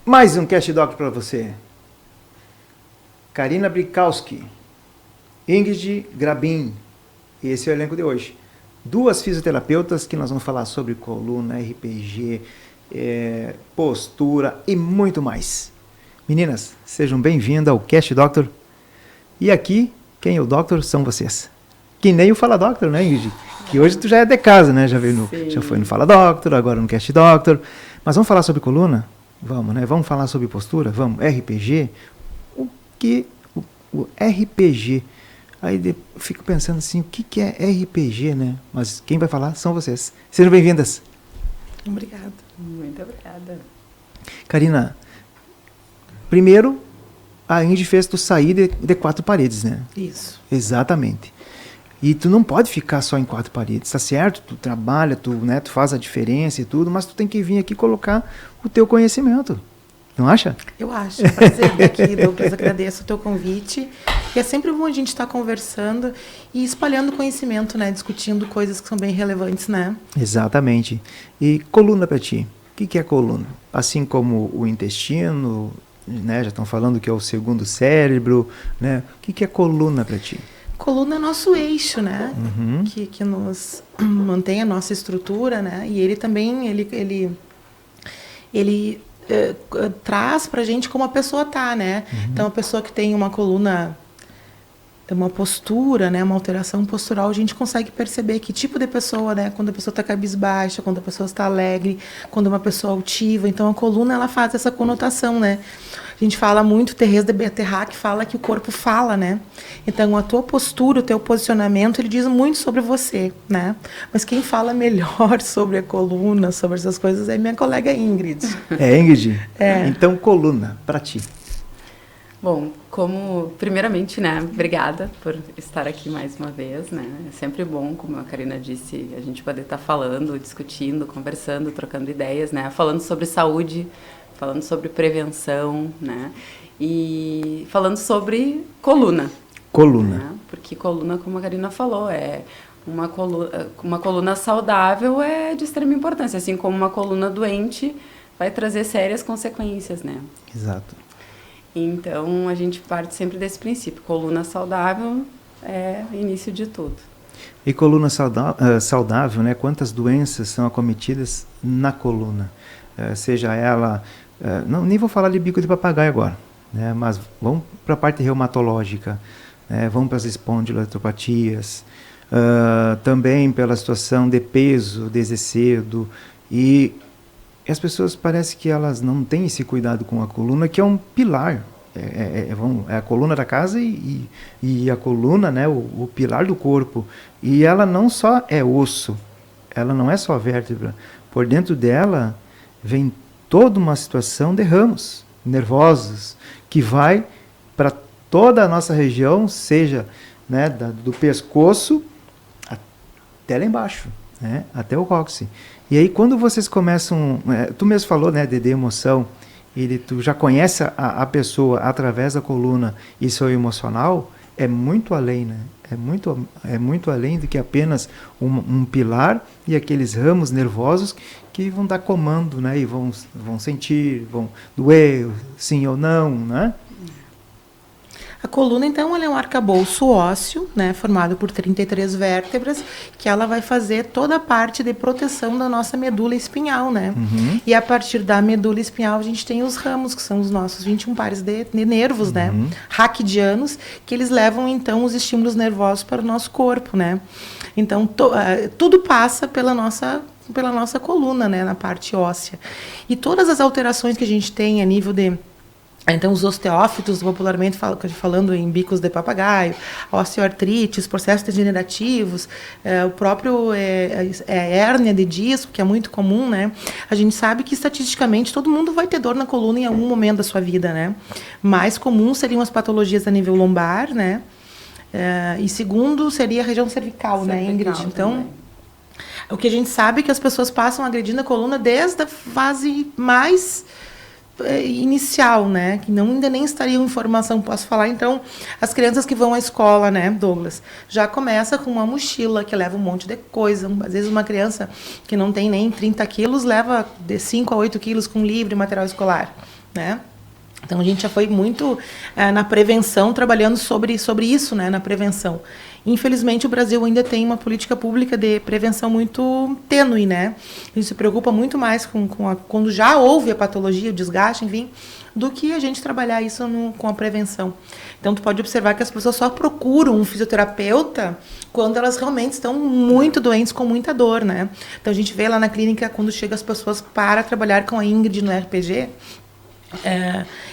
Mais um Cast Doc para você. Karina Brikowski, Ingrid Grabin, esse é o elenco de hoje. 2 fisioterapeutas que nós vamos falar sobre coluna, RPG, postura e muito mais. Meninas, sejam bem-vindas ao Cast Doctor. E aqui, quem é o Doctor são vocês. Que nem o Fala Doctor, né, Ingrid? Que hoje tu já é de casa, né? Já foi no Fala Doctor, agora no Cast Doctor. Mas vamos falar sobre coluna? Vamos, né? Vamos falar sobre postura? Vamos. RPG? O RPG? Aí eu fico pensando assim, o que é RPG, né? Mas quem vai falar são vocês. Sejam bem-vindas. Obrigada. Muito obrigada. Karina, primeiro, a Ingrid fez tu sair de 4 paredes, né? Isso. Exatamente. E tu não pode ficar só em 4 paredes, tá certo? Tu trabalha, tu faz a diferença e tudo, mas tu tem que vir aqui colocar o teu conhecimento. Não acha? Eu acho. É um prazer estar aqui, Douglas. Agradeço o teu convite. E é sempre bom a gente estar conversando e espalhando conhecimento, né? Discutindo coisas que são bem relevantes, né? Exatamente. E coluna para ti? O que é coluna? Assim como o intestino, né? Já estão falando que é o segundo cérebro, né? O que é coluna para ti? Coluna é nosso eixo, né? Uhum. Que nos mantém a nossa estrutura, né? E ele também, ele traz pra gente como a pessoa tá, né? Uhum. Então, a pessoa que tem uma coluna, uma postura, né? Uma alteração postural, a gente consegue perceber que tipo de pessoa, né? Quando a pessoa tá cabisbaixa, quando a pessoa está alegre, quando uma pessoa altiva. Então, a coluna, ela faz essa conotação, né? A gente fala muito, Thérèse de Bergerac fala que o corpo fala, né? Então, a tua postura, o teu posicionamento, ele diz muito sobre você, né? Mas quem fala melhor sobre a coluna, sobre essas coisas, é minha colega Ingrid. É, Ingrid? É. Então, coluna, para ti. Bom, primeiramente, né, obrigada por estar aqui mais uma vez, né? É sempre bom, como a Karina disse, a gente poder estar falando, discutindo, conversando, trocando ideias, né? Falando sobre saúde, falando sobre prevenção, né? E falando sobre coluna. Coluna. Né? Porque coluna, como a Karina falou, é uma coluna saudável é de extrema importância, assim como uma coluna doente vai trazer sérias consequências, né? Exato. Então, a gente parte sempre desse princípio. Coluna saudável é o início de tudo. E coluna saudável, né? Quantas doenças são acometidas na coluna? Seja ela... nem vou falar de bico de papagaio agora, né? Mas vamos para a parte reumatológica, né? Vamos para as espondilopatias, também pela situação de peso, desecedo, e as pessoas parece que elas não têm esse cuidado com a coluna, que é um pilar, é a coluna da casa e a coluna, né, o pilar do corpo, e ela não só é osso, ela não é só vértebra, por dentro dela vem toda uma situação de ramos nervosos, que vai para toda a nossa região, seja, né, do pescoço até lá embaixo, né, até o cóccix. E aí, quando vocês começam... tu mesmo falou, né, de emoção, tu já conhece a pessoa através da coluna e seu emocional, é muito além, né? É muito além do que apenas um pilar e aqueles ramos nervosos que vão dar comando, né? E vão sentir, vão doer, sim ou não, né? A coluna, então, ela é um arcabouço ósseo, né, formado por 33 vértebras, que ela vai fazer toda a parte de proteção da nossa medula espinhal, né? Uhum. E a partir da medula espinhal, a gente tem os ramos, que são os nossos 21 pares de nervos, né? Raquidianos, que eles levam, então, os estímulos nervosos para o nosso corpo, né? Então, tudo passa pela nossa coluna, né, na parte óssea. E todas as alterações que a gente tem a nível de... Então, os osteófitos, popularmente falando em bicos de papagaio, osteoartrite, os processos degenerativos, o próprio hérnia de disco, que é muito comum, né? A gente sabe que, estatisticamente, todo mundo vai ter dor na coluna em algum momento da sua vida, né? Mais comum seriam as patologias a nível lombar, né? E segundo, seria a região cervical, né, Ingrid? Então, também. O que a gente sabe é que as pessoas passam agredindo a coluna desde a fase mais inicial, né, que ainda nem estariam em formação, posso falar. Então, as crianças que vão à escola, né, Douglas, já começa com uma mochila que leva um monte de coisa. Às vezes uma criança que não tem nem 30 quilos leva de 5 a 8 quilos com livro e material escolar, né? Então, a gente já foi muito na prevenção, trabalhando sobre isso, né, na prevenção. Infelizmente, o Brasil ainda tem uma política pública de prevenção muito tênue, né? A gente se preocupa muito mais quando já houve a patologia, o desgaste, enfim, do que a gente trabalhar isso com a prevenção. Então, tu pode observar que as pessoas só procuram um fisioterapeuta quando elas realmente estão muito doentes, com muita dor, né? Então, a gente vê lá na clínica, quando chega as pessoas para trabalhar com a Ingrid no RPG,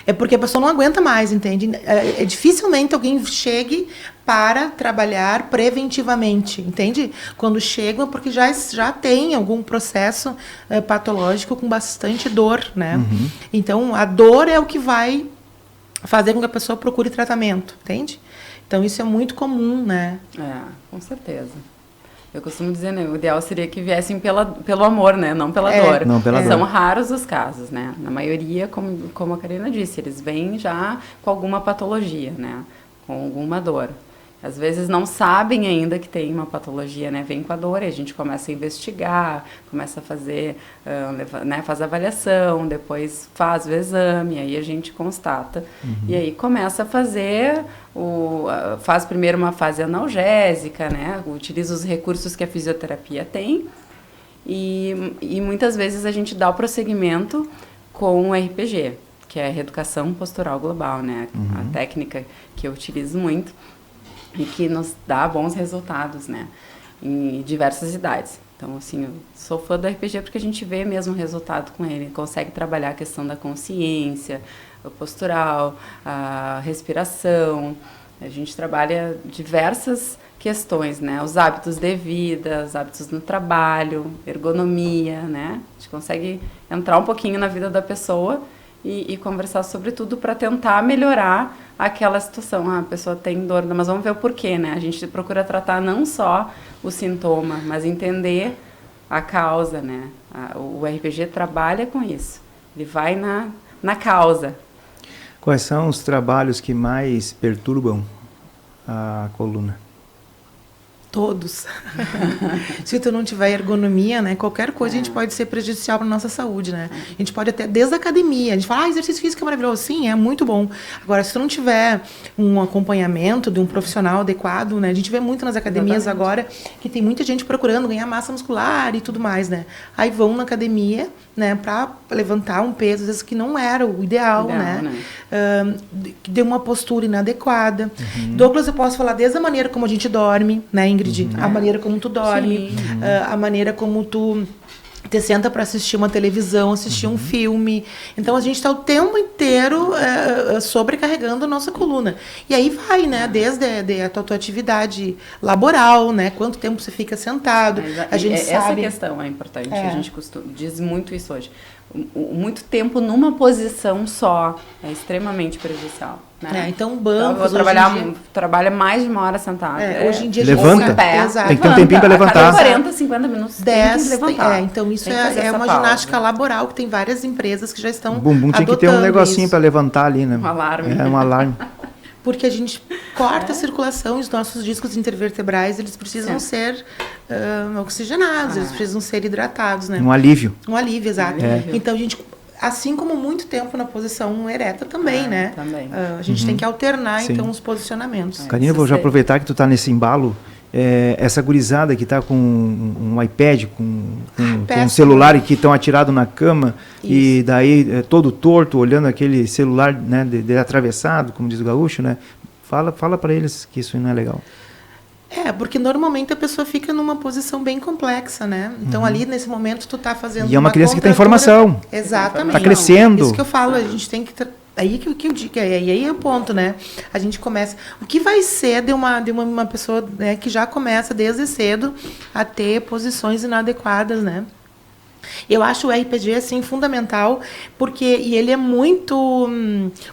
é porque a pessoa não aguenta mais, entende? Dificilmente alguém chegue para trabalhar preventivamente, entende? Quando chegam, porque já tem algum processo patológico com bastante dor, né? Uhum. Então, a dor é o que vai fazer com que a pessoa procure tratamento, entende? Então, isso é muito comum, né? Com certeza. Eu costumo dizer, né, o ideal seria que viessem pelo amor, né, não pela dor. Não pela dor. São raros os casos, né? Na maioria, como a Karina disse, eles vêm já com alguma patologia, né? Com alguma dor. Às vezes não sabem ainda que tem uma patologia, né? Vem com a dor e a gente começa a investigar, começa a fazer, né? Faz a avaliação, depois faz o exame, aí a gente constata. Uhum. E aí começa a fazer, faz primeiro uma fase analgésica, né? Utiliza os recursos que a fisioterapia tem e muitas vezes a gente dá o prosseguimento com o RPG, que é a reeducação postural global, né? Uhum. A técnica que eu utilizo muito e que nos dá bons resultados, né, em diversas idades. Então, assim, eu sou fã do RPG porque a gente vê mesmo o resultado com ele, consegue trabalhar a questão da consciência, o postural, a respiração, a gente trabalha diversas questões, né, os hábitos de vida, os hábitos no trabalho, ergonomia, né, a gente consegue entrar um pouquinho na vida da pessoa e conversar sobre tudo para tentar melhorar aquela situação. A pessoa tem dor, mas vamos ver o porquê, né? A gente procura tratar não só o sintoma, mas entender a causa, né? O RPG trabalha com isso. Ele vai na causa. Quais são os trabalhos que mais perturbam a coluna? Todos. Se tu não tiver ergonomia, né, qualquer coisa a gente pode ser prejudicial para nossa saúde, né? A gente pode até, desde a academia, a gente fala, exercício físico é maravilhoso. Sim, é muito bom. Agora, se tu não tiver um acompanhamento de um profissional adequado, né? A gente vê muito nas academias Exatamente. Agora que tem muita gente procurando ganhar massa muscular e tudo mais, né? Aí vão na academia, né, para levantar um peso, às vezes, que não era o ideal, né? Que deu uma postura inadequada. Uhum. Douglas, eu posso falar desde a maneira como a gente dorme, né, Ingrid? Uhum. A maneira como tu dorme, a maneira como tu te senta para assistir uma televisão, assistir um filme. Então, a gente está o tempo inteiro sobrecarregando a nossa coluna. E aí vai, né? Desde a tua atividade laboral, né? Quanto tempo você fica sentado. A gente essa sabe... questão é importante. A gente diz muito isso hoje. Muito tempo numa posição só é extremamente prejudicial. Né? Então, bancos... Então, trabalha mais de uma hora sentado. Hoje em dia... Levanta. Pé, tem que ter um tempinho para levantar. A cada 40, 50 minutos 10, tem que levantar. Então, isso é uma ginástica laboral que tem várias empresas que já estão bumbum tinha que ter um negocinho para levantar ali, né? Um alarme. Um alarme. Porque a gente corta a circulação e os nossos discos intervertebrais, eles precisam ser oxigenados, eles precisam ser hidratados, né? Um alívio. Um alívio, exato. Então, a gente... Assim como muito tempo na posição ereta também, né? Também. A gente tem que alternar, então, os posicionamentos. Karina, vou já aproveitar que tu tá nesse embalo. Essa gurizada que tá com um iPad, com um celular e que estão atirados na cama, isso. E daí todo torto, olhando aquele celular, né, de atravessado, como diz o gaúcho, né? Fala para eles que isso não é legal. Porque normalmente a pessoa fica numa posição bem complexa, né? Então, ali, nesse momento, tu tá fazendo e é uma criança que tem informação. Exatamente. Tá crescendo. Isso que eu falo, a gente tem que... Aí que eu digo, aí é o ponto, né? A gente começa... O que vai ser de uma pessoa, né, que já começa desde cedo a ter posições inadequadas, né? Eu acho o RPG, assim, fundamental, porque ele é muito,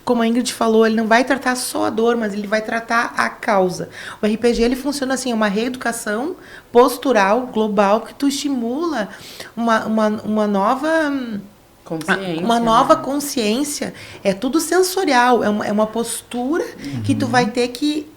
como a Ingrid falou, ele não vai tratar só a dor, mas ele vai tratar a causa. O RPG, ele funciona assim, é uma reeducação postural global, que tu estimula uma nova... consciência, uma nova consciência, é tudo sensorial, é uma postura que tu vai ter que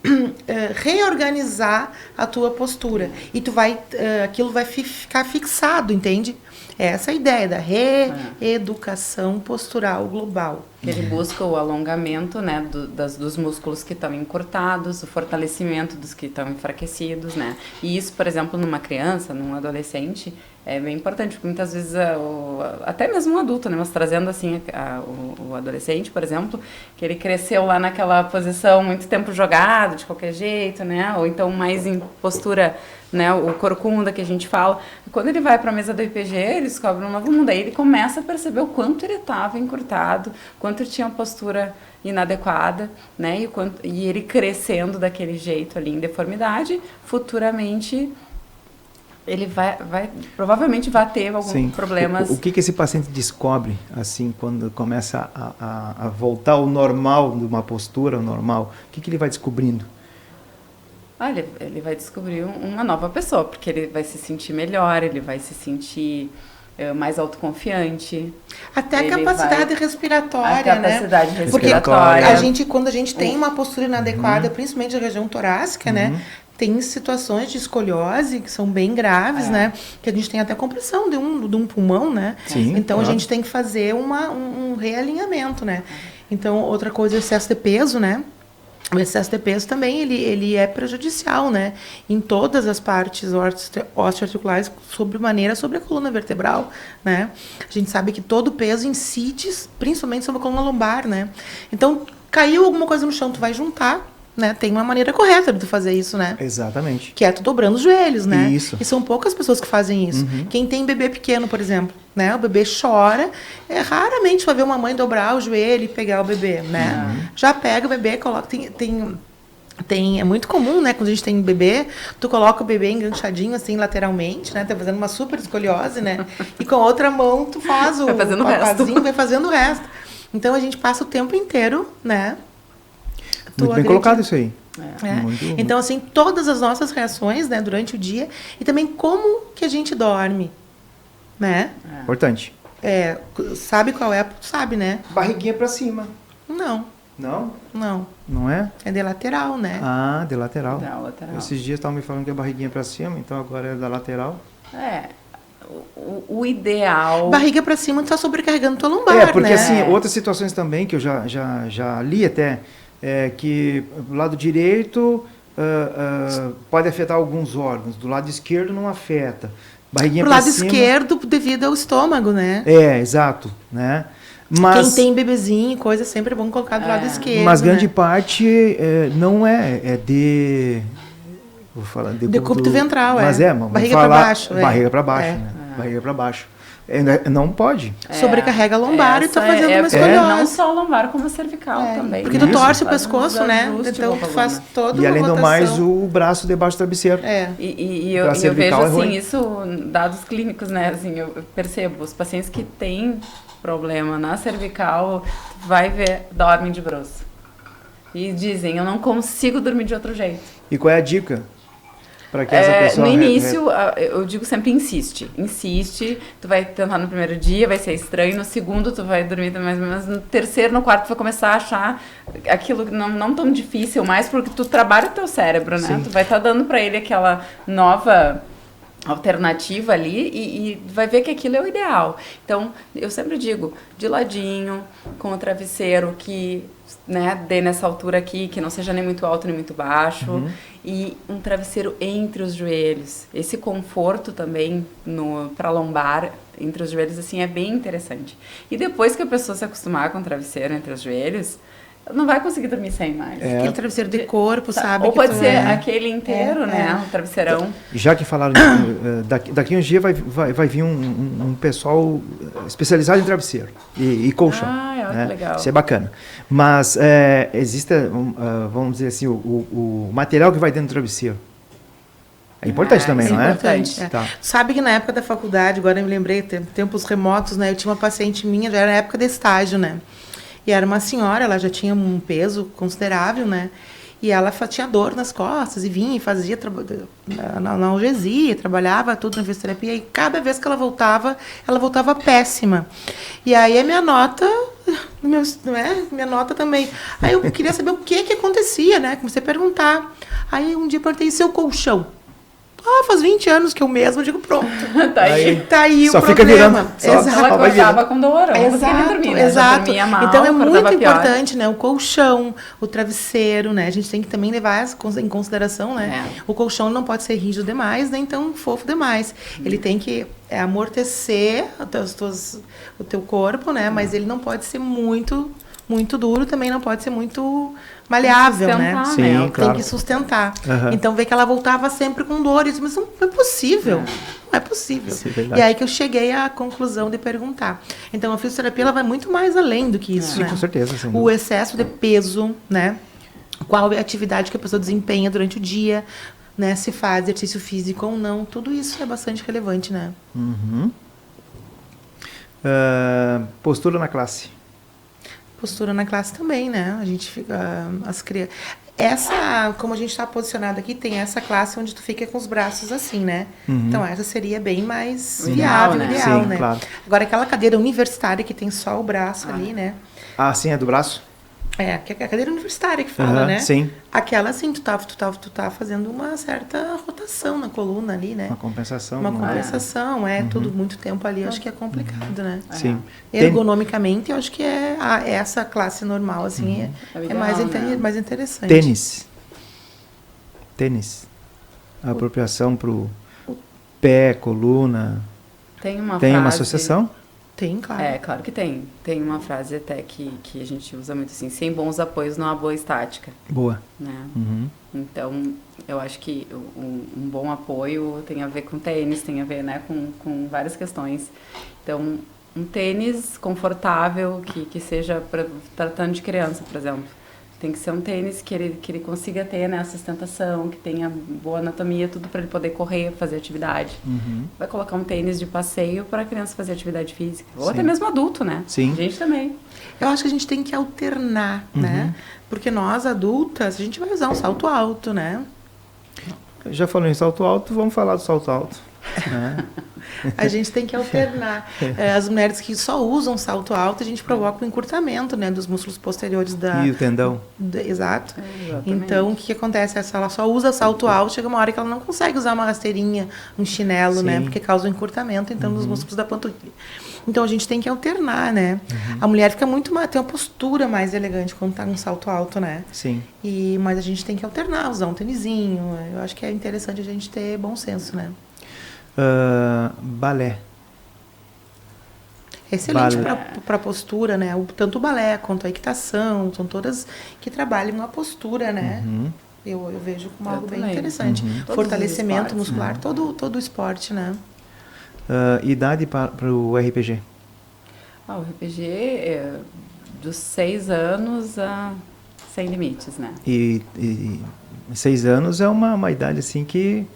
reorganizar a tua postura, e tu vai, aquilo vai ficar fixado, entende? Essa é a ideia da reeducação postural global. Ele busca o alongamento, né, dos músculos que estão encurtados, o fortalecimento dos que estão enfraquecidos, né? E isso, por exemplo, numa criança, num adolescente, é bem importante, porque muitas vezes, até mesmo um adulto, né, mas trazendo assim o adolescente, por exemplo, que ele cresceu lá naquela posição muito tempo jogado, de qualquer jeito, né, ou então mais em postura, né, o corcunda que a gente fala. Quando ele vai para a mesa do IPG, ele descobre um novo mundo, aí ele começa a perceber o quanto ele estava encurtado, quanto ele tinha uma postura inadequada, né, e ele crescendo daquele jeito ali em deformidade, futuramente ele provavelmente vai ter alguns problemas. O que esse paciente descobre, assim, quando começa a voltar ao normal, de uma postura normal? O que ele vai descobrindo? Olha, ele vai descobrir uma nova pessoa, porque ele vai se sentir melhor, ele vai se sentir mais autoconfiante. Até a capacidade respiratória, a capacidade né? respiratória. Porque quando a gente tem uma postura inadequada, principalmente na região torácica, né? Tem situações de escoliose que são bem graves, né? Que a gente tem até compressão de um pulmão, né? Sim, então, a gente tem que fazer um realinhamento, né? Então, outra coisa é o excesso de peso, né? O excesso de peso também, ele é prejudicial, né? Em todas as partes osteoarticulares, sobre a coluna vertebral, né? A gente sabe que todo peso incide, principalmente sobre a coluna lombar, né? Então, caiu alguma coisa no chão, tu vai juntar, né? Tem uma maneira correta de tu fazer isso, né? Exatamente. Que é tu dobrando os joelhos, né? Isso. E são poucas pessoas que fazem isso. Quem tem bebê pequeno, por exemplo, né? O bebê chora, raramente vai ver uma mãe dobrar o joelho e pegar o bebê, né? Já pega o bebê, coloca... É muito comum, né? Quando a gente tem bebê, tu coloca o bebê enganchadinho, assim, lateralmente, né? Tá fazendo uma super escoliose, né? E com a outra mão tu faz o papazinho, vai fazendo o resto. Então, a gente passa o tempo inteiro, né? Muito bem colocado isso aí. Então, assim, todas as nossas reações, né, durante o dia, e também como que a gente dorme, né? Importante. Sabe qual é? Sabe, né? Barriguinha para cima. Não. Não? Não. Não é? É de lateral, né? Ah, de lateral. Da lateral. Esses dias estavam me falando que é barriguinha para cima, então agora é da lateral. O ideal... Barriga para cima, tu tá sobrecarregando tua lombar, porque né? assim, outras situações também, que eu já li até, que do lado direito pode afetar alguns órgãos, do lado esquerdo não afeta. Barriguinha Pro pra lado cima, esquerdo, devido ao estômago, né? Exato, né? Mas, quem tem bebezinho e coisa, sempre é bom colocar do lado esquerdo, mas grande né? parte não é de... Vou falar de decúbito ventral, mas barriga para baixo. Barriga para baixo, né? Barriga para baixo. Não pode. Sobrecarrega a lombar e tá fazendo uma escoliose. Não só a lombar, como a cervical também. Porque tu torce o pescoço, né? Então tu faz toda E uma além do rotação. mais, o braço debaixo do travesseiro. E eu vejo assim, isso, dados clínicos, né? Assim, eu percebo, os pacientes que têm problema na cervical, vai ver, dormem de bruços. E dizem, eu não consigo dormir de outro jeito. E qual é a dica? Para que essa pessoa... No início, eu digo sempre insiste, tu vai tentar no primeiro dia, vai ser estranho, no segundo tu vai dormir mais ou menos, no terceiro, no quarto tu vai começar a achar aquilo não tão difícil mais, porque tu trabalha o teu cérebro, né? Sim. Tu vai estar dando para ele aquela nova alternativa ali e vai ver que aquilo é o ideal. Então, eu sempre digo, de ladinho, com o travesseiro que, né, dê nessa altura aqui, que não seja nem muito alto nem muito baixo, e um travesseiro entre os joelhos. Esse conforto também para lombar entre os joelhos, assim, é bem interessante. E depois que a pessoa se acostumar com o travesseiro entre os joelhos, não vai conseguir dormir sem mais. Aquele travesseiro de corpo, sabe? Ou pode ser aquele inteiro, né? Um travesseirão. Já que falaram, daqui uns dias vai vir um pessoal especializado em travesseiro e colchão. Que legal. Isso é bacana. Mas existe, vamos dizer assim, o material que vai dentro do travesseiro. É importante também, não é? Importante. Tá. Sabe que na época da faculdade, agora eu me lembrei, tempos remotos, né? Eu tinha uma paciente minha, já era na época de estágio, né? E era uma senhora, ela já tinha um peso considerável, né? E ela tinha dor nas costas e vinha e fazia na analgesia, trabalhava tudo na fisioterapia. E cada vez que ela voltava péssima. E aí a minha nota, minha nota também. Aí eu queria saber o que acontecia, né? Comecei a perguntar. Aí um dia eu perguntei, seu colchão? Faz 20 anos que eu mesmo digo, pronto. Tá aí. Tá aí Só o fica problema. virando. Só Exato. Ela acordava com dor, não conseguia dormir, né? Já Exato. dormia mal, Então é muito acordava pior. importante, né? O colchão, o travesseiro, né? A gente tem que também levar em consideração, né? O colchão não pode ser rígido demais, nem tão fofo demais. Ele tem que amortecer o teu corpo, né? Mas ele não pode ser muito duro, também não pode ser muito maleável, né? Sim, Tem claro. que sustentar. Aham. Então, vê que ela voltava sempre com dores, mas não é possível. Não é possível. Sim, verdade. E aí que eu cheguei à conclusão de perguntar. Então, a fisioterapia ela vai muito mais além do que isso, Sim, né? com certeza. Sem O dúvida. excesso de peso, né? Qual é a atividade que a pessoa desempenha durante o dia, né? Se faz exercício físico ou não. Tudo isso é bastante relevante, né? Uhum. Postura na classe. Postura na classe também, né? A gente fica... As crianças... como a gente está posicionado aqui, tem essa classe onde tu fica com os braços assim, né? Então, essa seria bem mais O viável, ideal, né? ideal, Sim, né? claro. Agora, aquela cadeira universitária que tem só o braço ali, né? Ah, sim, é do braço? Que é a cadeira universitária que fala, Aham, né? sim. Aquela, assim, tu tá fazendo uma certa rotação na coluna ali, né? Uma compensação. Uma não é? compensação, tudo muito tempo ali, eu acho que é complicado, né? Sim. Ergonomicamente, eu acho que essa classe normal, assim, É o é ideal, mais, né? mais interessante. Tênis. A apropriação pro pé, coluna. Tem uma Tem uma frase- associação? Tem, claro. Claro que tem. Tem uma frase até que a gente usa muito assim, sem bons apoios não há boa estática, Boa. né? Uhum. Então, eu acho que um bom apoio tem a ver com tênis, tem a ver, né, com várias questões. Então, um tênis confortável, que seja tratando de criança, por exemplo. Tem que ser um tênis que ele consiga ter, né, a sustentação, que tenha boa anatomia, tudo para ele poder correr, fazer atividade. Vai colocar um tênis de passeio para a criança fazer atividade física. Ou Sim. até mesmo adulto, né? Sim. A gente também. Eu acho que a gente tem que alternar, né? Porque nós, adultas, a gente vai usar um salto alto, né? Já falou em salto alto, vamos falar do salto alto. Né? A gente tem que alternar. As mulheres que só usam salto alto, a gente provoca o encurtamento, né? Dos músculos posteriores E o tendão? Exato. Exatamente. Então, o que acontece? Ela só usa salto alto, chega uma hora que ela não consegue usar uma rasteirinha, um chinelo, né? Sim. Porque causa um encurtamento, então, dos músculos da panturrilha. Então, a gente tem que alternar, né? A mulher fica tem uma postura mais elegante quando tá com salto alto, né? Sim. Mas a gente tem que alternar, usar um tênisinho. Eu acho que é interessante a gente ter bom senso, né? Balé. É excelente Balé. para a postura, né? Tanto o balé quanto a equitação, são todas que trabalham a postura, né? Eu vejo como algo bem também. interessante. Todos Fortalecimento os esportes, muscular, todo o esporte, né? Idade para o RPG. O RPG é dos 6 anos a sem limites, né? E 6 anos é uma idade assim que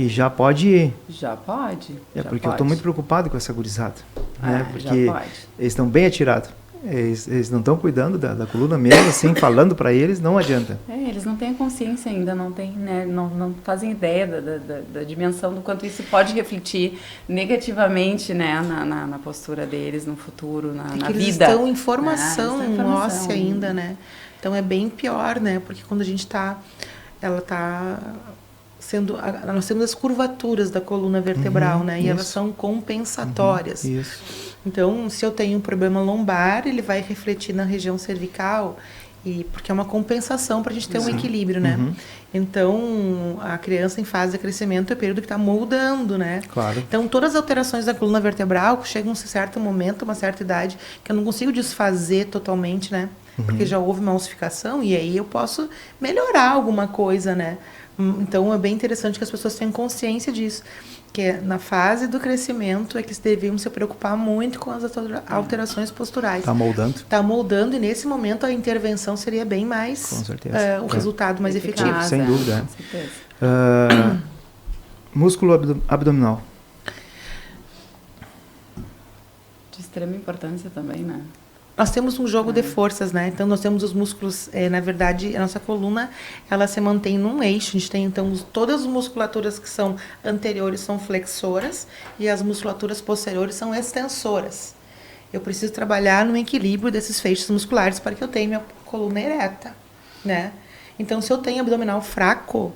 já pode ir. Já pode. já Porque eu pode. estou muito preocupado com essa gurizada. Né? Já Porque pode. eles estão bem atirados. Eles não estão cuidando da coluna mesmo, assim, falando para eles, não adianta. Eles não têm a consciência ainda, não têm, né, não fazem ideia da dimensão do quanto isso pode refletir negativamente, né, na postura deles, no futuro, na Porque vida. eles estão em formação Eles estão em formação óssea ainda, né? Então é bem pior, né? Porque quando a gente nós temos as curvaturas da coluna vertebral, né? E elas isso. são compensatórias. Isso. Então, se eu tenho um problema lombar, ele vai refletir na região cervical, porque é uma compensação para a gente ter um equilíbrio, né? Então, a criança em fase de crescimento é o período que está moldando, né? Claro. Então, todas as alterações da coluna vertebral chegam a um certo momento, uma certa idade, que eu não consigo desfazer totalmente, né? Porque já houve uma ossificação e aí eu posso melhorar alguma coisa, né? Então, é bem interessante que as pessoas tenham consciência disso. Que na fase do crescimento é que devemos se preocupar muito com as alterações posturais. Está moldando. Está moldando e nesse momento a intervenção seria bem mais... Com certeza. o resultado mais Eficaz, efetivo. sem dúvida. Com certeza. Músculo abdominal. De extrema importância também, né? Nós temos um jogo de forças, né? Então, nós temos os músculos... na verdade, a nossa coluna, ela se mantém num eixo. A gente tem, então, todas as musculaturas que são anteriores são flexoras e as musculaturas posteriores são extensoras. Eu preciso trabalhar no equilíbrio desses feixes musculares para que eu tenha minha coluna ereta, né? Então, se eu tenho abdominal fraco,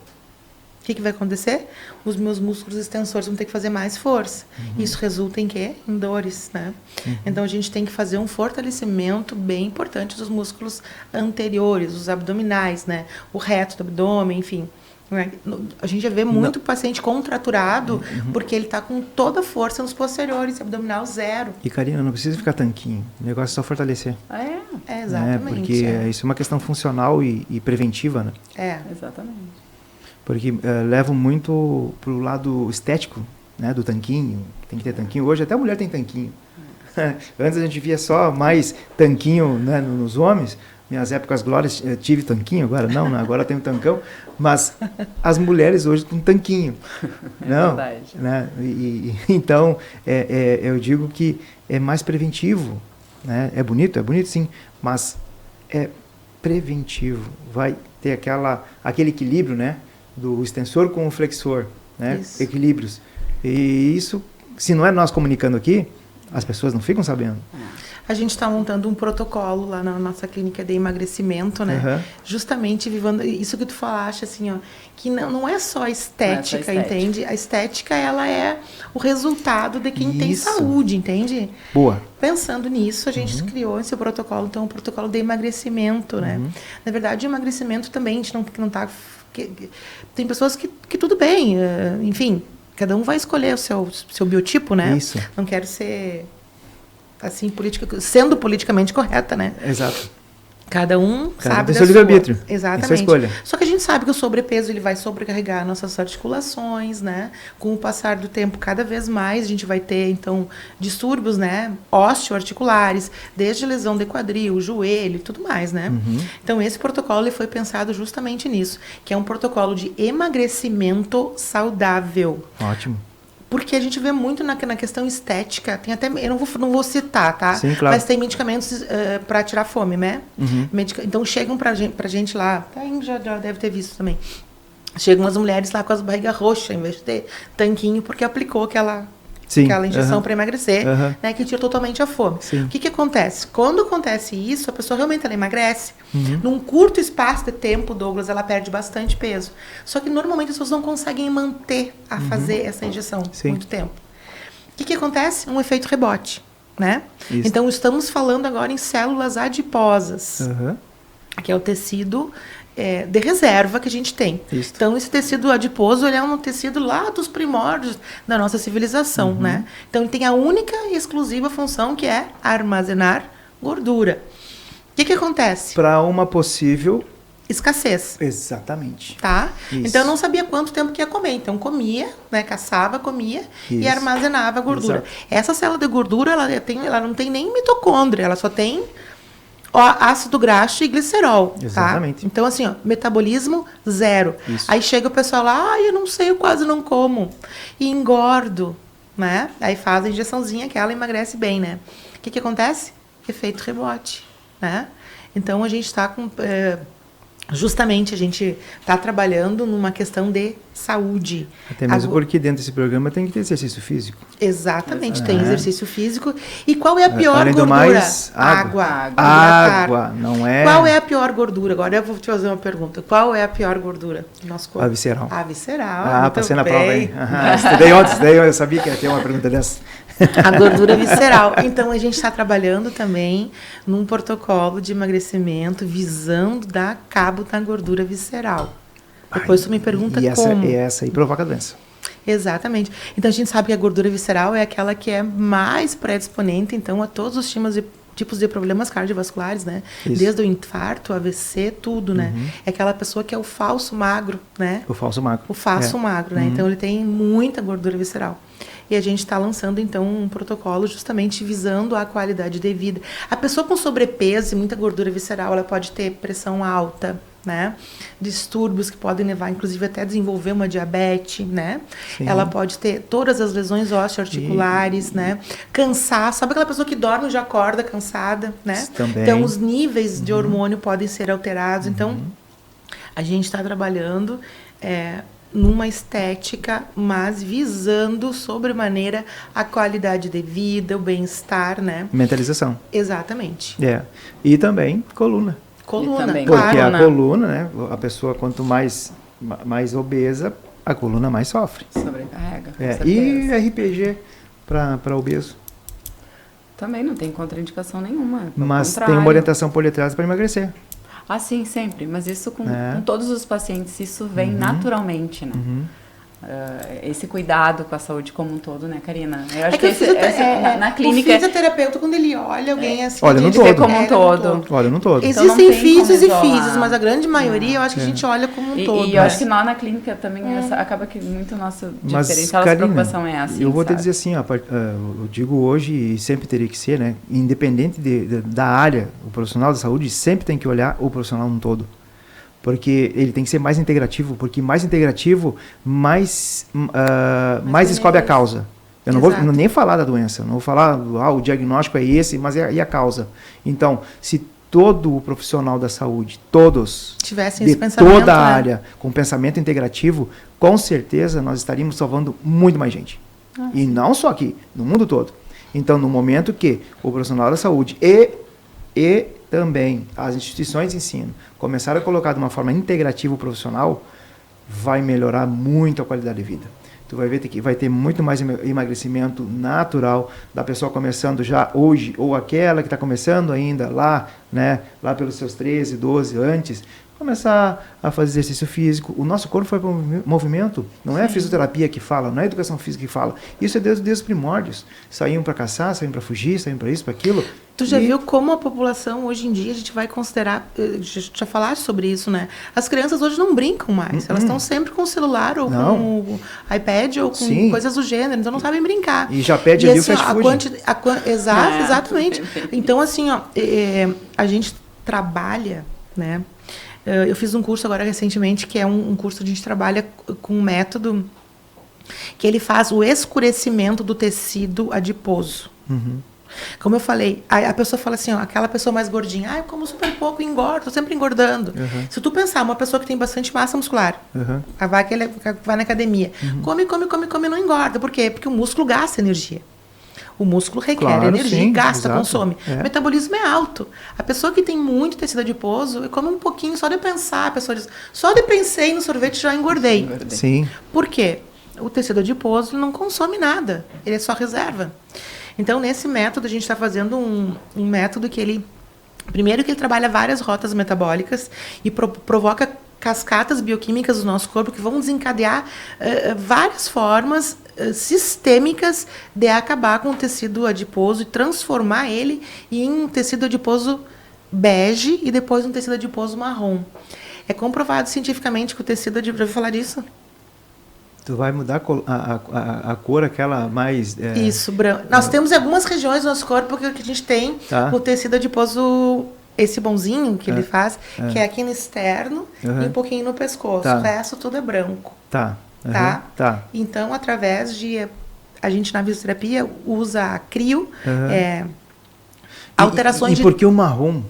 que vai acontecer? Os meus músculos extensores vão ter que fazer mais força. Isso resulta em quê? Em dores, né? Então, a gente tem que fazer um fortalecimento bem importante dos músculos anteriores, os abdominais, né? O reto do abdômen, enfim. A gente já vê muito paciente contraturado porque ele está com toda a força nos posteriores, abdominal zero. E, Karina, não precisa ficar tanquinho. O negócio é só fortalecer. Exatamente. Porque isso é uma questão funcional e preventiva, né? Exatamente. Porque levam muito pro lado estético, né? Do tanquinho. Tem que ter tanquinho. Hoje até a mulher tem tanquinho. Antes a gente via só mais tanquinho, né, nos homens. Minhas épocas glórias, eu tive tanquinho, agora não, agora eu tenho tancão. Mas as mulheres hoje com tanquinho. Não, verdade. Né? Então, eu digo que é mais preventivo. Né? É bonito sim, mas é preventivo. Vai ter aquele equilíbrio, né? Do extensor com o flexor, né? Equilíbrios. E isso, se não é nós comunicando aqui, as pessoas não ficam sabendo. A gente está montando um protocolo lá na nossa clínica de emagrecimento, né? Justamente vivendo isso que tu falaste, assim, ó, que não é só estética, entende? A estética, ela é o resultado de quem tem saúde, entende? Boa. Pensando nisso, a gente criou esse protocolo, então, um protocolo de emagrecimento, né? Na verdade, o emagrecimento também, a gente não tá... Tem pessoas que tudo bem, enfim, cada um vai escolher o seu biotipo, né? Isso. Não quero ser... assim, sendo politicamente correta, né? Exato. Cada um sabe da sua livre-arbítrio. Exatamente. Sua escolha. Só que a gente sabe que o sobrepeso ele vai sobrecarregar nossas articulações, né? Com o passar do tempo, cada vez mais a gente vai ter, então, distúrbios, né? Osteoarticulares, desde lesão de quadril, joelho e tudo mais, né? Então, esse protocolo ele foi pensado justamente nisso, que é um protocolo de emagrecimento saudável. Ótimo. Porque a gente vê muito na questão estética, tem até, eu não vou citar, tá? Sim, claro. Mas tem medicamentos para tirar fome, né? Então chegam pra gente lá, já deve ter visto também. Chegam as mulheres lá com as barrigas roxas, em vez de ter tanquinho, porque aplicou aquela injeção para emagrecer, né, que tira totalmente a fome. O que acontece? Quando acontece isso, a pessoa realmente ela emagrece. Num curto espaço de tempo, Douglas, ela perde bastante peso. Só que normalmente as pessoas não conseguem manter a fazer essa injeção muito tempo. O que acontece? Um efeito rebote, né? Isso. Então, estamos falando agora em células adiposas, que é o tecido de reserva que a gente tem. Isso. Então, esse tecido adiposo ele é um tecido lá dos primórdios da nossa civilização, né? Então, ele tem a única e exclusiva função que é armazenar gordura. O que acontece? Para uma possível... escassez. Exatamente. Tá? Isso. Então, eu não sabia quanto tempo que ia comer. Então, comia, né? Caçava, comia e armazenava a gordura. Exato. Essa célula de gordura, ela não tem nem mitocôndria, ela só tem ácido graxo e glicerol. Exatamente. Tá? Então, assim, metabolismo zero. Isso. Aí chega o pessoal lá, eu não sei, eu quase não como. E engordo, né? Aí faz a injeçãozinha que ela emagrece bem, né? O que acontece? Efeito rebote, né? Então, a gente está com... justamente, a gente está trabalhando numa questão de saúde. Até mesmo porque dentro desse programa tem que ter exercício físico. Exatamente, tem exercício físico. E qual é a pior além gordura? do mais, água, não é... Qual é a pior gordura? Agora eu vou te fazer uma pergunta. Qual é a pior gordura do nosso corpo? A visceral. A visceral. Passei na prova aí. Estudei ontem, eu sabia que ia ter uma pergunta dessa. A gordura visceral. Então, a gente está trabalhando também num protocolo de emagrecimento visando dar cabo na gordura visceral. Depois tu me pergunta como. E essa aí provoca doença. Exatamente. Então, a gente sabe que a gordura visceral é aquela que é mais predisponente, então, a todos os tipos de problemas cardiovasculares, né? Isso. Desde o infarto, AVC, tudo, né? É aquela pessoa que é o falso magro, né? O falso magro. O falso magro, né? Então, ele tem muita gordura visceral. E a gente está lançando, então, um protocolo justamente visando a qualidade de vida. A pessoa com sobrepeso e muita gordura visceral, ela pode ter pressão alta, né? Distúrbios que podem levar, inclusive, até a desenvolver uma diabetes, né? Sim. Ela pode ter todas as lesões osteoarticulares, né? Cansaço. Sabe aquela pessoa que dorme e já acorda cansada, né? Também. Então, os níveis de hormônio podem ser alterados. Então, a gente está trabalhando... numa estética, mas visando sobremaneira a qualidade de vida, o bem-estar, né? Mentalização. Exatamente. E também coluna. Coluna, também, Porque claro. a coluna, né? A pessoa quanto mais obesa, a coluna mais sofre. Sobrecarrega, com E certeza. RPG para obeso. Também não tem contraindicação nenhuma. Mas tem uma orientação por detrás para emagrecer. Ah, sim, sempre. Mas isso com todos os pacientes, isso vem naturalmente, né? Esse cuidado com a saúde como um todo, né, Karina? Eu acho na clínica... O fisioterapeuta, quando ele olha alguém assim... Olha no ele todo. vê como um todo. Olha no todo. Então, não Existem tem físios e como isolar. físios, mas a grande maioria eu acho que a gente olha como um todo. E eu acho que nós na clínica também acaba que muito nosso diferencial, Karina, nossa preocupação é assim, eu vou te sabe? dizer assim, ó, eu digo hoje e sempre teria que ser, né? Independente da área, o profissional da saúde sempre tem que olhar o profissional no todo. Porque ele tem que ser mais integrativo, porque mais integrativo, mais descobre a causa. Eu não vou nem falar da doença, não vou falar, o diagnóstico é esse, mas e a causa? Então, se todo o profissional da saúde, todos, tivessem de esse pensamento, toda a área, com pensamento integrativo, com certeza nós estaríamos salvando muito mais gente. E não só aqui, no mundo todo. Então, no momento que o profissional da saúde e também as instituições de ensino começaram a colocar de uma forma integrativa o profissional, vai melhorar muito a qualidade de vida. Tu vai ver que vai ter muito mais emagrecimento natural da pessoa começando já hoje, ou aquela que está começando ainda lá, né, lá pelos seus 13, 12, antes, começar a fazer exercício físico. O nosso corpo foi para o movimento, não é a fisioterapia que fala, não é a educação física que fala. Isso é desde os primórdios. Saíam para caçar, saíam para fugir, saíam para isso, para aquilo. Tu já viu como a população hoje em dia a gente vai considerar, já falaste sobre isso, né? As crianças hoje não brincam mais, elas estão sempre com o celular ou com o iPad ou com coisas do gênero, então não sabem brincar. E já pede ali o fast food. Exatamente. Então assim, ó, a gente trabalha, né? Eu fiz um curso agora recentemente que é um curso que a gente trabalha com um método que ele faz o escurecimento do tecido adiposo. Como eu falei, a pessoa fala assim, ó, aquela pessoa mais gordinha, eu como super pouco e engordo, tô sempre engordando. Se tu pensar, uma pessoa que tem bastante massa muscular, vai na academia, come, não engorda. Por quê? Porque o músculo gasta energia. O músculo requer energia, gasta, consome. O metabolismo é alto. A pessoa que tem muito tecido adiposo, come um pouquinho, só de pensar, a pessoa diz, só de pensei no sorvete já engordei. Sim. Por quê? O tecido adiposo não consome nada, ele é só reserva. Então, nesse método, a gente está fazendo um método que ele... Primeiro que ele trabalha várias rotas metabólicas e provoca cascatas bioquímicas do nosso corpo que vão desencadear várias formas sistêmicas de acabar com o tecido adiposo e transformar ele em um tecido adiposo bege e depois um tecido adiposo marrom. É comprovado cientificamente que o tecido adiposo... Já ouviu falar disso? Tu vai mudar a cor, aquela mais... Isso, branco. Nós temos algumas regiões do nosso corpo que a gente tem o tecido adiposo, esse bonzinho que ele faz, que é aqui no externo e um pouquinho no pescoço. O resto tudo é branco. Tá? Então, através de... A gente na fisioterapia usa a crio, alterações e por que o marrom?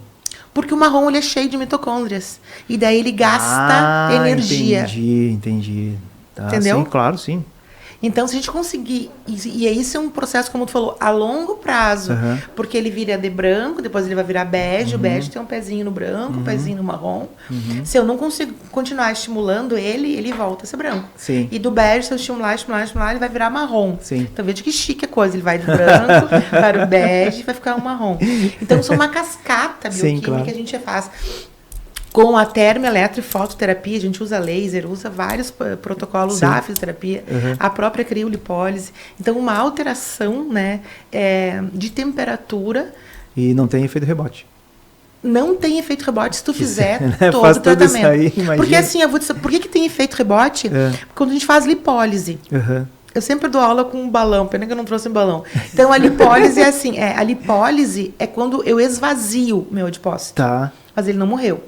Porque o marrom ele é cheio de mitocôndrias. E daí ele gasta energia. Entendi. Entendeu? Sim, claro, sim. Então, se a gente conseguir... E isso é um processo, como tu falou, a longo prazo. Porque ele vira de branco, depois ele vai virar bege. O bege tem um pezinho no branco, um pezinho no marrom. Se eu não consigo continuar estimulando ele, ele volta a ser branco. Sim. E do bege, se eu estimular, ele vai virar marrom. Sim. Então, veja que chique a coisa. Ele vai do branco para o bege e vai ficar um marrom. Então, isso é uma cascata bioquímica que a gente faz. Com a termoeletrofototerapia, a gente usa laser, usa vários protocolos da fisioterapia, a própria criolipólise. Então, uma alteração, né, de temperatura. E não tem efeito rebote. Não tem efeito rebote se tu fizer todo faz o tratamento. Isso aí, porque assim, eu vou dizer, por que tem efeito rebote? Quando a gente faz lipólise. Eu sempre dou aula com um balão, pena que eu não trouxe um balão. Então, a lipólise é assim, a lipólise é quando eu esvazio meu adipócito. Tá. Mas ele não morreu.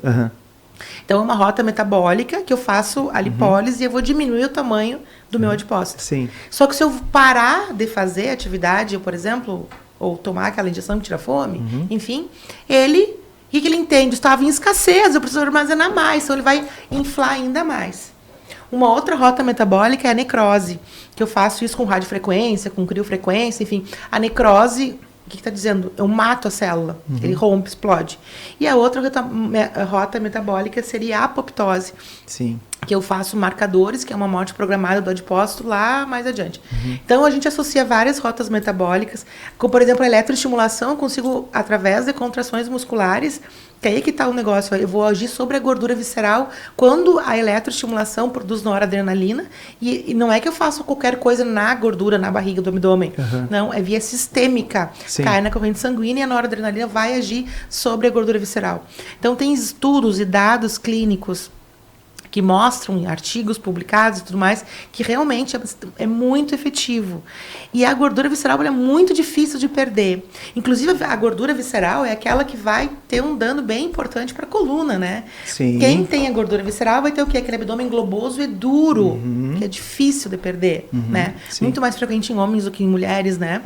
Então, é uma rota metabólica que eu faço a lipólise e eu vou diminuir o tamanho do meu adipócito. Sim. Só que se eu parar de fazer atividade, por exemplo, ou tomar aquela injeção que tira fome, enfim, ele... O que ele entende? Estava em escassez, eu preciso armazenar mais, então ele vai inflar ainda mais. Uma outra rota metabólica é a necrose, que eu faço isso com radiofrequência, com criofrequência, enfim. A necrose... O que está dizendo? Eu mato a célula, ele rompe, explode. E a outra rota metabólica seria a apoptose. Sim. que eu faço marcadores, que é uma morte programada do adipócito lá mais adiante. Então, a gente associa várias rotas metabólicas, como, por exemplo, a eletroestimulação, eu consigo, através de contrações musculares, que aí que está o negócio, eu vou agir sobre a gordura visceral quando a eletroestimulação produz noradrenalina, e não é que eu faço qualquer coisa na gordura, na barriga do abdômen, não, é via sistêmica, cai na corrente sanguínea e a noradrenalina vai agir sobre a gordura visceral. Então, tem estudos e dados clínicos que mostram em artigos publicados e tudo mais, que realmente é muito efetivo. E a gordura visceral é muito difícil de perder. Inclusive, a gordura visceral é aquela que vai ter um dano bem importante para a coluna, né? Sim. Quem tem a gordura visceral vai ter o quê? Aquele abdômen globoso e duro, que é difícil de perder, né? Sim. Muito mais frequente em homens do que em mulheres, né?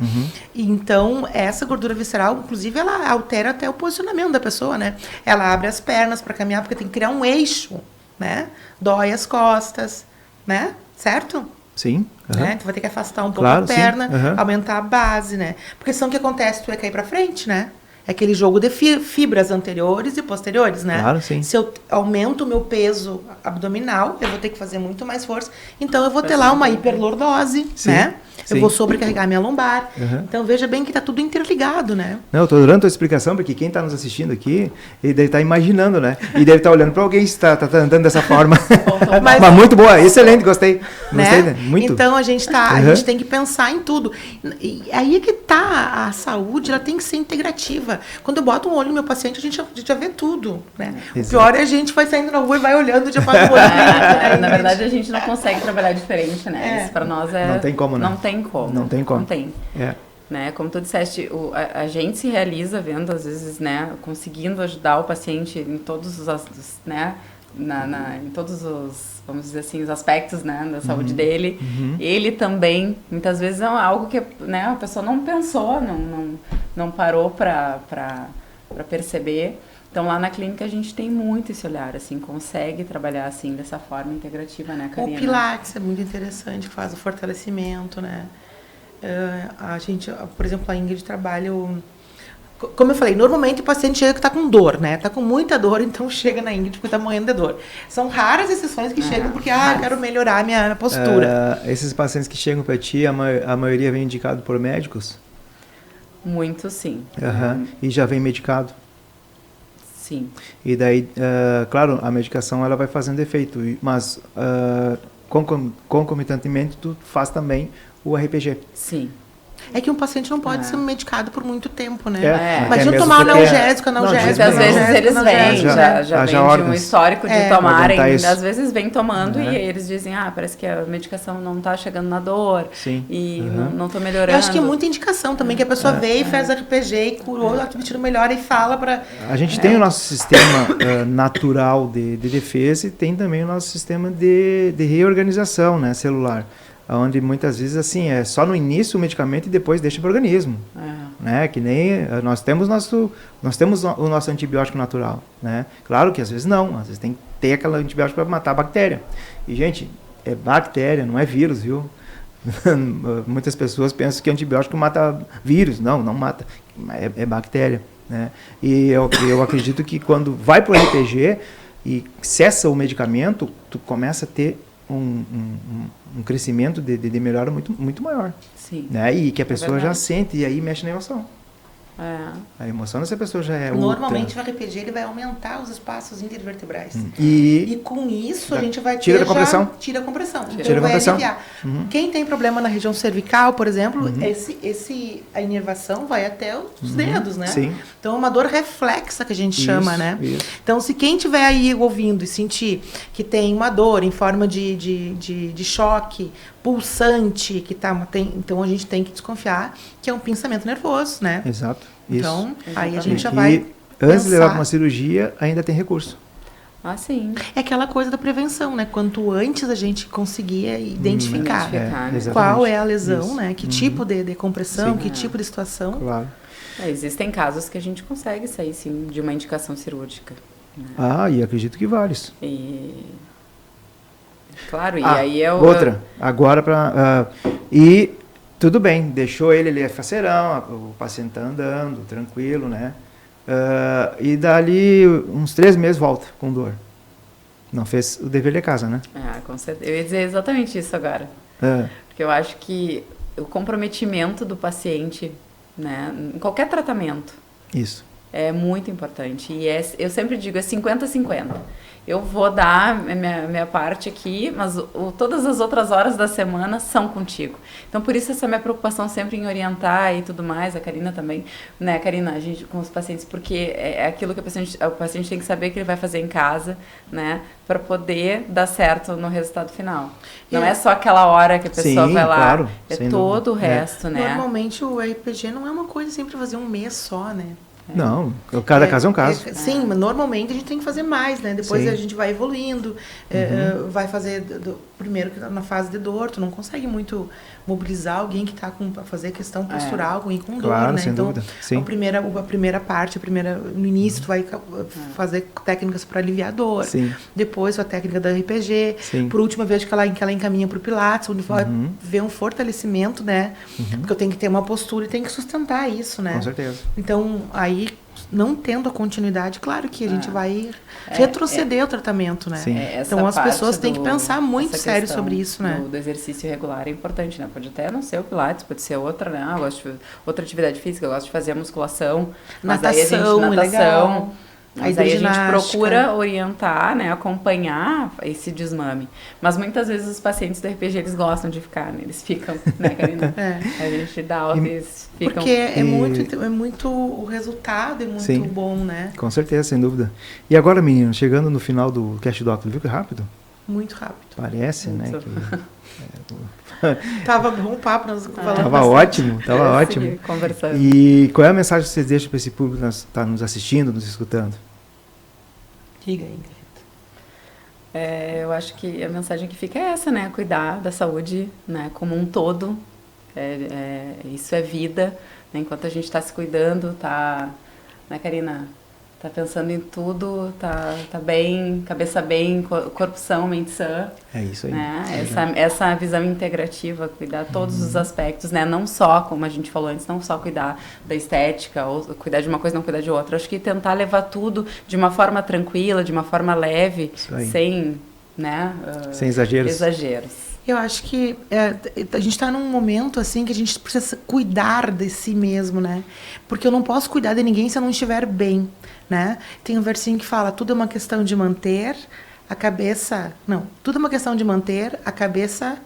Então, essa gordura visceral, inclusive, ela altera até o posicionamento da pessoa, né? Ela abre as pernas para caminhar, porque tem que criar um eixo, né? Dói as costas, né? Certo? Sim. Né? Tu vai ter que afastar um pouco a perna, sim. aumentar a base, né? Porque senão o que acontece? Tu vai cair pra frente, né? É aquele jogo de fibras anteriores e posteriores, né? Claro, sim. Se eu aumento o meu peso abdominal, eu vou ter que fazer muito mais força. Então, eu vou ter lá uma hiperlordose, né? Eu vou sobrecarregar minha lombar. Então, veja bem que está tudo interligado, né? Não, eu estou dando a tua explicação, porque quem está nos assistindo aqui, ele deve estar imaginando, né? E deve estar olhando para alguém que está andando dessa forma. Mas muito boa, excelente, gostei. Gostei, né? Muito. Então, a gente tem que pensar em tudo. E aí é que tá, a saúde, ela tem que ser integrativa. Quando eu boto um olho no meu paciente, a gente já vê tudo, né? O pior é a gente vai saindo na rua e vai olhando, já faz o olho. Né? Na verdade, a gente não consegue trabalhar diferente, né? Isso para nós é... Não tem como, né? Não tem como. Não tem como. Não tem. Né? Como tu disseste, a gente se realiza vendo, às vezes, né? Conseguindo ajudar o paciente em todos os... né? Em todos os, vamos dizer assim, os aspectos, né, da saúde dele. Ele também, muitas vezes, é algo que, né, a pessoa não pensou, não parou para perceber. Então, lá na clínica, a gente tem muito esse olhar, assim, consegue trabalhar, assim, dessa forma integrativa, né, Karina? O Pilates é muito interessante, faz o fortalecimento, né? A gente, por exemplo, a Ingrid trabalha como eu falei, normalmente o paciente chega que está com dor, né? Está com muita dor, então chega na Ingrid porque está morrendo de dor. São raras exceções que chegam porque, eu quero melhorar a minha postura. Esses pacientes que chegam para ti, a maioria vem indicado por médicos? Muito, sim. E já vem medicado? Sim. E daí, claro, a medicação ela vai fazendo efeito, mas concomitantemente tu faz também o RPG. Sim. É que um paciente não pode ser medicado por muito tempo, né? Imagina tomar analgésico. Muitas vezes eles vêm, já vem de um histórico de tomarem, às vezes vem tomando e eles dizem, parece que a medicação não está chegando na dor e não estou melhorando. Eu acho que é muita indicação também, que a pessoa veio e faz RPG e curou, o melhora e fala para... A gente tem o nosso sistema natural de defesa e tem também o nosso sistema de reorganização, né, celular. Onde muitas vezes assim é só no início o medicamento e depois deixa para o organismo, né? Que nem nós temos o nosso antibiótico natural, né? Claro que às vezes não, às vezes tem que ter aquele antibiótico para matar a bactéria. E gente, é bactéria, não é vírus, viu? Muitas pessoas pensam que antibiótico mata vírus, não mata, é bactéria, né? E eu acredito que quando vai para o RPG e cessa o medicamento, tu começa a ter um crescimento de melhora muito maior. Sim. Né? E que a pessoa já sente, e aí mexe na emoção. A emoção dessa pessoa já é normalmente no RPG ele vai aumentar os espaços intervertebrais. E com isso a gente vai tira a compressão. Tira a compressão. Tira a compressão. Quem tem problema na região cervical, por exemplo, a inervação vai até os dedos, né? Sim. Então é uma dor reflexa que a gente chama, né? Isso. Então se quem estiver aí ouvindo e sentir que tem uma dor em forma de choque, pulsante, então a gente tem que desconfiar que é um pinçamento nervoso, né? Exato. Então, Isso. aí a gente já vai antes de levar para uma cirurgia, ainda tem recurso. Sim. É aquela coisa da prevenção, né? Quanto antes a gente conseguia identificar qual é a lesão, né? Que tipo de compressão, que tipo de situação. Claro. Existem casos que a gente consegue sair, sim, de uma indicação cirúrgica. Né? E acredito que vários. Claro, e aí é outra, agora para... e tudo bem, deixou ele é faceirão, o paciente está andando, tranquilo, né? E dali uns 3 meses volta com dor. Não fez o dever de casa, né? Com certeza. Eu ia dizer exatamente isso agora. Porque eu acho que o comprometimento do paciente, né, em qualquer tratamento, isso é muito importante. E eu sempre digo, é 50-50. Eu vou dar a minha parte aqui, mas todas as outras horas da semana são contigo. Então, por isso essa minha preocupação sempre em orientar e tudo mais, a Karina também, né, Karina, a gente com os pacientes, porque é aquilo que o paciente tem que saber que ele vai fazer em casa, né, para poder dar certo no resultado final. Não é só aquela hora que a pessoa vai lá, claro, é todo o resto, né? Normalmente o RPG não é uma coisa sempre fazer um mês só, né? Não, cada caso é um caso. Sim, mas normalmente a gente tem que fazer mais, né? Depois a gente vai evoluindo, vai fazer primeiro na fase de dor, tu não consegue muito mobilizar alguém que está para fazer questão postural, alguém com claro, dor, né? Sem então, dúvida. Sim. a primeira parte, no início tu vai fazer técnicas para aliviar a dor, depois a técnica da RPG, por última vez que ela encaminha para o Pilates, onde vai ver um fortalecimento, né? Porque eu tenho que ter uma postura e tenho que sustentar isso, né? Com certeza. Então, aí, não tendo a continuidade, claro que a gente vai retroceder o tratamento, né? Então, as pessoas têm que pensar muito sério sobre isso, né? Do exercício regular é importante, né? Pode até não ser o Pilates, pode ser outra, né? Eu gosto de outra atividade física, eu gosto de fazer a musculação. Natação. Mas aí a gente procura orientar, né, acompanhar esse desmame. Mas muitas vezes os pacientes do RPG, eles gostam de ficar, né? Eles ficam, né, Karina? A gente dá aula, eles ficam... Porque é muito, o resultado é muito bom, né? Com certeza, sem dúvida. E agora, menino, chegando no final do Cast Doctor, viu que rápido? Muito rápido. Parece, né? Tava bom o papo, nós falamos. Tava ótimo. Conversando. E qual é a mensagem que vocês deixam para esse público que está nos assistindo, nos escutando? Diga, Ingrid. Eu acho que a mensagem que fica é essa, né? Cuidar da saúde, né, como um todo. Isso é vida. Né? Enquanto a gente está se cuidando, né, Karina? Tá pensando em tudo, tá bem, cabeça bem, corpo são, mente sã. É isso aí. Né? Essa visão integrativa, cuidar de todos os aspectos, né? Não só, como a gente falou antes, não só cuidar da estética, ou cuidar de uma coisa, não cuidar de outra. Acho que tentar levar tudo de uma forma tranquila, de uma forma leve, sem, né? Sem exageros. Eu acho que a gente está num momento assim que a gente precisa cuidar de si mesmo, né? Porque eu não posso cuidar de ninguém se eu não estiver bem, né? Tem um versinho que fala, tudo é uma questão de manter a cabeça... Não, tudo é uma questão de manter a cabeça...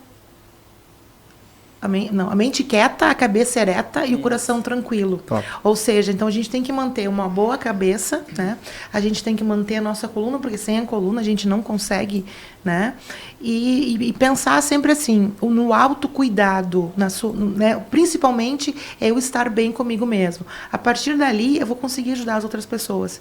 A mente quieta, a cabeça ereta e o coração tranquilo. Top. Ou seja, então a gente tem que manter uma boa cabeça, né? A gente tem que manter a nossa coluna, porque sem a coluna a gente não consegue, né? E pensar sempre assim, no autocuidado, né? Principalmente eu estar bem comigo mesmo. A partir dali eu vou conseguir ajudar as outras pessoas.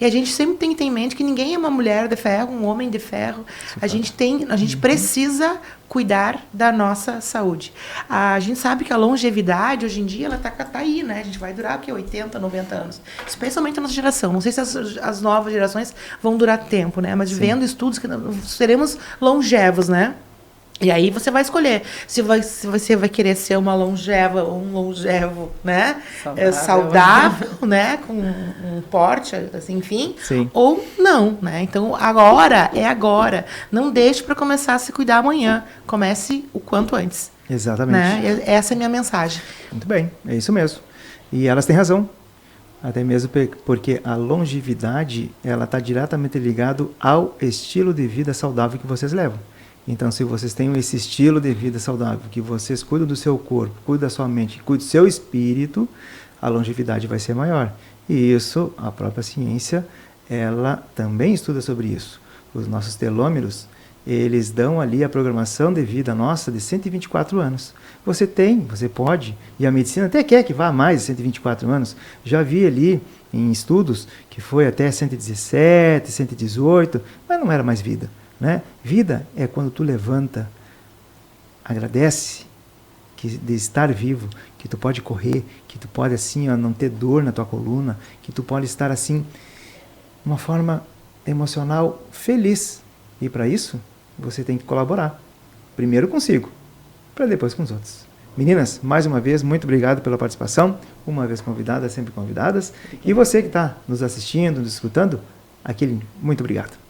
E a gente sempre tem que ter em mente que ninguém é uma mulher de ferro, um homem de ferro. A gente precisa cuidar da nossa saúde. A gente sabe que a longevidade, hoje em dia, ela tá aí, né? A gente vai durar, 80, 90 anos. Especialmente a nossa geração. Não sei se as novas gerações vão durar tempo, né? Mas vendo estudos que seremos longevos, né? E aí você vai escolher se você vai querer ser uma longeva ou um longevo, né? Saudável, né? Com um porte, assim, enfim. Ou não, né? Então, agora é agora. Não deixe para começar a se cuidar amanhã. Comece o quanto antes. Exatamente. Né? Essa é a minha mensagem. Muito bem, é isso mesmo. E elas têm razão. Até mesmo porque a longevidade, ela está diretamente ligada ao estilo de vida saudável que vocês levam. Então, se vocês têm esse estilo de vida saudável, que vocês cuidam do seu corpo, cuidam da sua mente, cuidam do seu espírito, a longevidade vai ser maior. E isso, a própria ciência, ela também estuda sobre isso. Os nossos telômeros, eles dão ali a programação de vida nossa de 124 anos. Você pode, e a medicina até quer que vá mais de 124 anos. Já vi ali em estudos que foi até 117, 118, mas não era mais vida. Né? Vida é quando tu levanta, agradece de estar vivo, que tu pode correr, que tu pode assim não ter dor na tua coluna, que tu pode estar assim de uma forma emocional feliz. E para isso você tem que colaborar, primeiro consigo, para depois com os outros. Meninas, mais uma vez, muito obrigado pela participação, uma vez convidadas, sempre convidadas. E você que está nos assistindo, nos escutando, aquele muito obrigado.